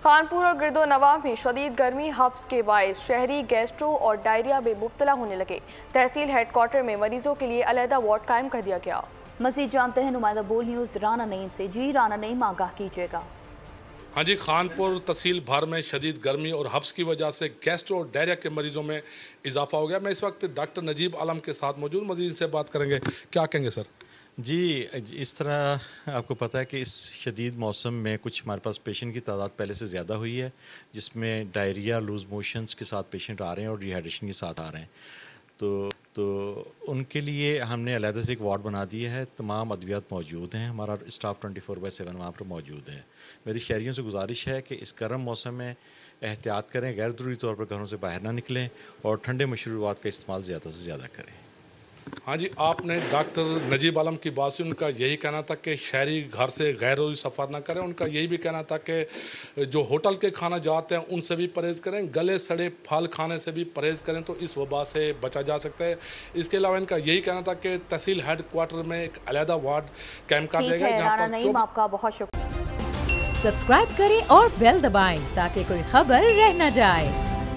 कानपुर और गिरदोनवा में शदीद गर्मी हब्स के बायस शहरी गैस्ट्रो और डायरिया में मुब्तला होने लगे। तहसील हेडक्वार्टर में मरीजों के लिए अलहदा वार्ड कायम कर दिया गया। मजीद जानते हैं नुमाइंदा बोल न्यूज़ राना नईम से। जी राना नईम, आगाह कीजिएगा। हाँ जी, खानपुर तहसील भर में शदीद गर्मी और हब्स की वजह से गैस्ट्रो और डायरिया के मरीजों में इजाफा हो गया। मैं इस वक्त डॉक्टर नजीब आलम के साथ मौजूद, मजीद से बात करेंगे। क्या कहेंगे सर? जी, इस तरह आपको पता है कि इस शदीद मौसम में कुछ हमारे पास पेशेंट की तादाद पहले से ज़्यादा हुई है, जिसमें डायरिया, लूज़ मोशंस के साथ पेशेंट आ रहे हैं और डिहाइड्रेशन के साथ आ रहे हैं। तो उनके लिए हमने अलहदा से एक वार्ड बना दिया है। तमाम अद्वियात मौजूद हैं, हमारा स्टाफ 24/7 वहाँ पर मौजूद है। मेरी शहरियों से गुजारिश है कि इस गर्म मौसम में एहतियात करें, गैर ज़रूरी तौर पर घरों से बाहर ना निकलें और ठंडे मशरूबात का इस्तेमाल ज़्यादा से ज़्यादा करें। हाँ जी, आपने डॉक्टर नजीब आलम की बात से उनका यही कहना था कि शहरी घर से गैर ज़रूरी सफ़र ना करें। उनका यही भी कहना था कि जो होटल के खाना जाते हैं उनसे भी परहेज़ करें, गले सड़े फल खाने से भी परहेज़ करें, तो इस वबा से बचा जा सकता है। इसके अलावा इनका यही कहना था कि तहसील हेडक्वार्टर में एक अलहदा वार्ड कैम कर दिया गया, जहाँ पर आपका बहुत शुक्रिया। सब्सक्राइब करें और बेल दबाएं ताकि कोई खबर रह न जाए।